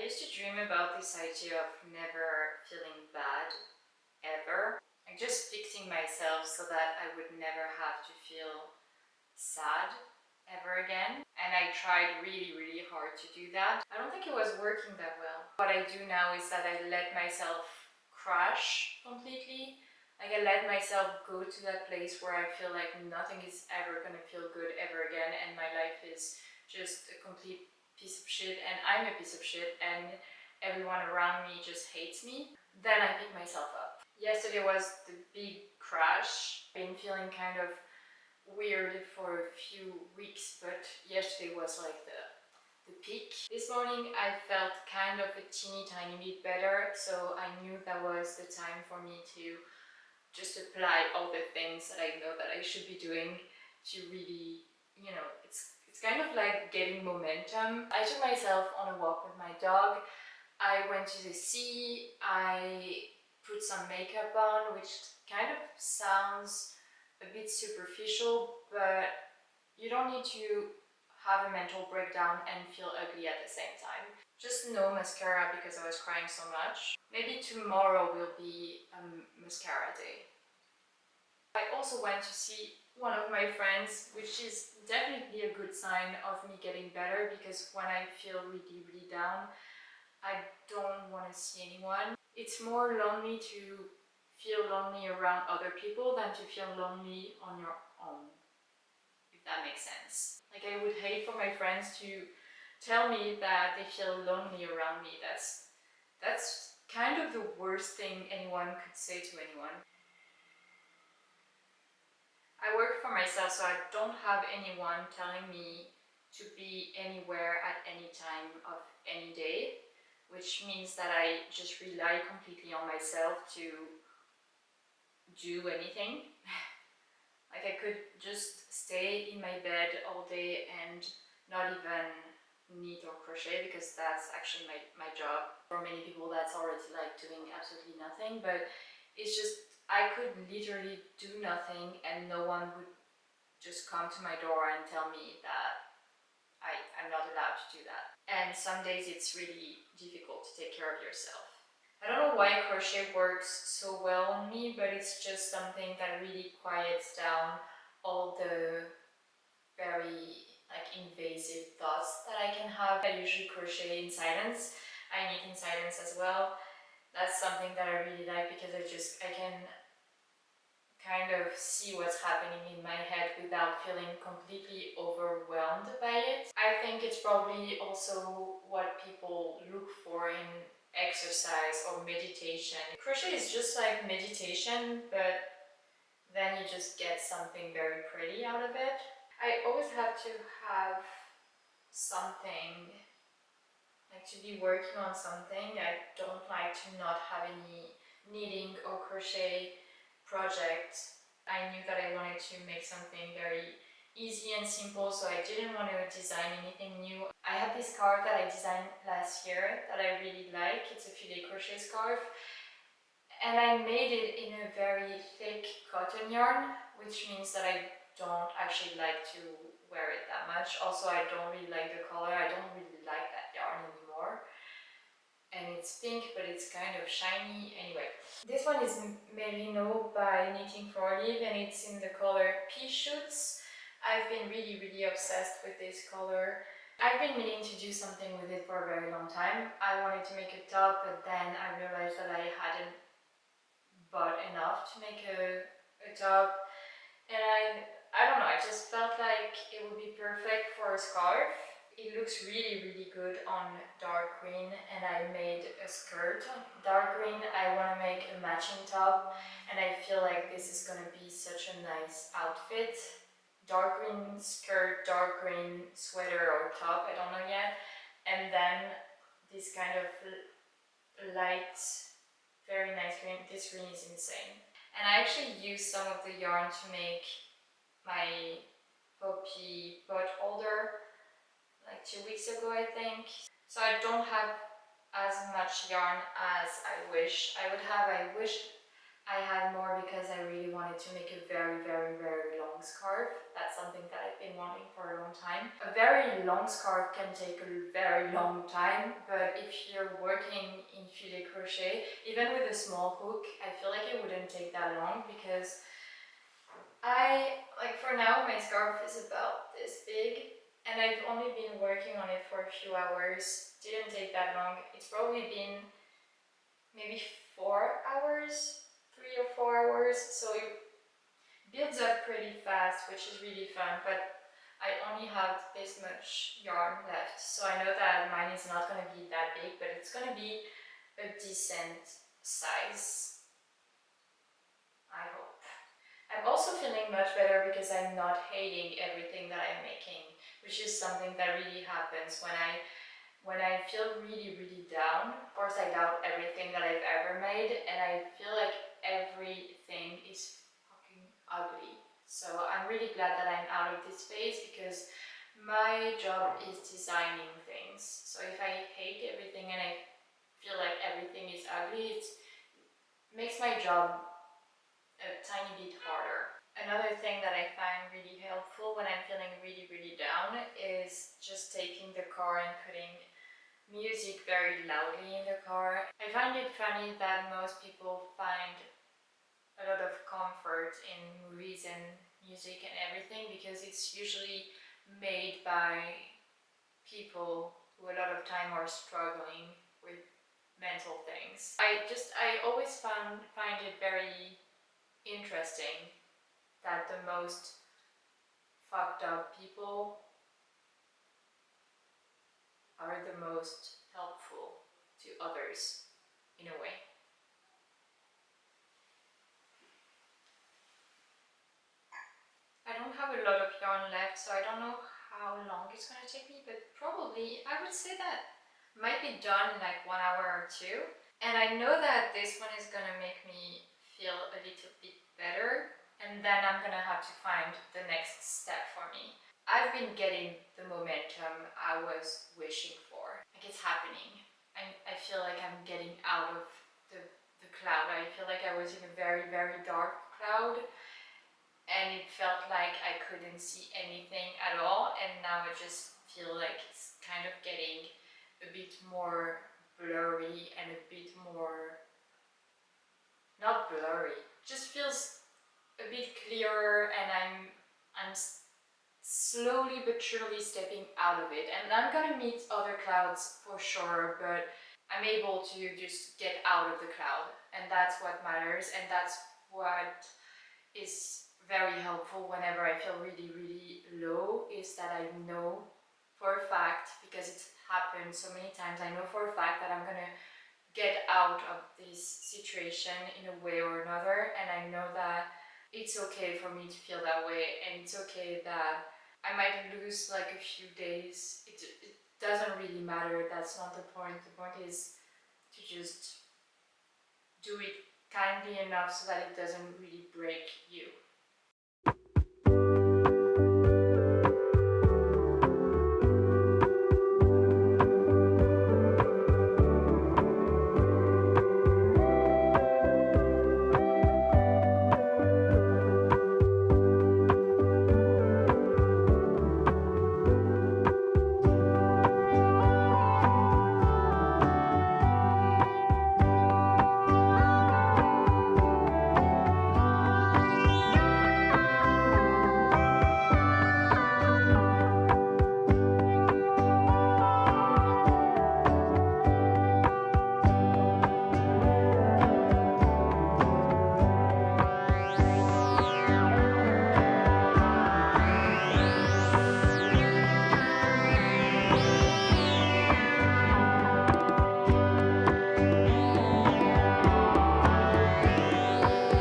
I used to dream about this idea of never feeling bad, ever. Like just fixing myself so that I would never have to feel sad ever again. And I tried really hard to do that. I don't think it was working that well. What I do now is that I let myself crash completely. Like I let myself go to that place where I feel like nothing is ever gonna feel good ever again and my life is just a complete piece of shit and I'm a piece of shit and everyone around me just hates me. Then I pick myself up. Yesterday was the big crash. I've been feeling kind of weird for a few weeks, but yesterday was like the peak. This morning I felt kind of a teeny tiny bit better, so I knew that was the time for me to just apply all the things that I know that I should be doing to really, you know, it's kind of like getting momentum. I took myself on a walk with my dog. I went to the sea. I put some makeup on, which kind of sounds a bit superficial, but you don't need to have a mental breakdown and feel ugly at the same time. Just no mascara because I was crying so much. Maybe tomorrow will be a mascara day. I also went to see one of my friends, which is definitely a good sign of me getting better, because when I feel really down, I don't want to see anyone. It's more lonely to feel lonely around other people than to feel lonely on your own, if that makes sense. Like I would hate for my friends to tell me that they feel lonely around me. That's kind of the worst thing anyone could say to anyone. I work for myself, so I don't have anyone telling me to be anywhere at any time of any day, which means that I just rely completely on myself to do anything. Like I could just stay in my bed all day and not even knit or crochet, because that's actually my job. For many people that's already like doing absolutely nothing, but it's just I could literally do nothing and no one would just come to my door and tell me that I'm not allowed to do that. And some days it's really difficult to take care of yourself. I don't know why crochet works so well on me, but it's just something that really quiets down all the very like invasive thoughts that I can have. I usually crochet in silence. I knit in silence as well. That's something that I really like because I can kind of see what's happening in my head without feeling completely overwhelmed by it. I think it's probably also what people look for in exercise or meditation. Crochet is just like meditation, but then you just get something very pretty out of it. I always have to have something, like to be working on something. I don't like to not have any knitting or crochet project. I knew that I wanted to make something very easy and simple, so I didn't want to design anything new. I have this scarf that I designed last year that I really like. It's a filet crochet scarf, and I made it in a very thick cotton yarn, which means that I don't actually like to wear it that much. Also, I don't really like the color. I don't really like that yarn anymore. And it's pink, but it's kind of shiny. Anyway, this one is Merino by Knitting for Olive, and it's in the color Pea Shoots. I've been really obsessed with this color. I've been meaning to do something with it for a very long time. I wanted to make a top, but then I realized that I hadn't bought enough to make a top, and I don't know, I just felt like it would be perfect for a scarf. It looks really good on dark green, and I made a skirt dark green. I want to make a matching top, and I feel like this is going to be such a nice outfit. Dark green skirt, dark green sweater or top, I don't know yet, and then this kind of light, very nice green. This green is insane. And I actually used some of the yarn to make my poppy pot holder like 2 weeks ago, I think. So I don't have as much yarn as I wish I would have. I wish I had more because I really wanted to make a very, very, very long scarf. That's something that I've been wanting for a long time. A very long scarf can take a very long time, but if you're working in filet crochet, even with a small hook, I feel like it wouldn't take that long because for now, my scarf is about this big and I've only been working on it for a few hours. Didn't take that long. It's probably been maybe 4 hours, 3 or 4 hours, so it builds up pretty fast, which is really fun, but I only have this much yarn left, so I know that mine is not going to be that big, but it's going to be a decent size, I hope. I'm also feeling much better because I'm not hating everything that I'm making, which is something that really happens when I feel really, really down. Of course, I doubt everything that I've ever made, and I feel like everything is fucking ugly. So I'm really glad that I'm out of this phase because my job is designing things. So if I hate everything and I feel like everything is ugly, it makes my job a tiny bit harder. Another thing that I find really helpful when I'm feeling really, really down is just taking the car and putting music very loudly in the car. I find it funny that most people find a lot of comfort in movies and music and everything because it's usually made by people who a lot of time are struggling with mental things. I always find it very interesting that the most fucked up people are the most helpful to others in a way. I don't have a lot of yarn left, so I don't know how long it's gonna take me, but probably I would say that might be done in like 1 hour or two. And I know that this one is gonna make me feel a little bit better, and then I'm gonna have to find the next step for me. I've been getting the momentum I was wishing for. Like it's happening. I feel like I'm getting out of the cloud. I feel like I was in a very, very dark cloud and it felt like I couldn't see anything at all, and now I just feel like it's kind of getting a bit more blurry and a bit more, not blurry, just feels a bit clearer, and I'm slowly but surely stepping out of it, and I'm gonna meet other clouds for sure, but I'm able to just get out of the cloud, and that's what matters, and that's what is very helpful whenever I feel really, really low, is that I know for a fact, because it's happened so many times, I know for a fact that I'm gonna get out of this situation in a way or another, and I know that it's okay for me to feel that way, and it's okay that I might lose like a few days. It doesn't really matter, that's not the point. The point is to just do it kindly enough so that it doesn't really break you.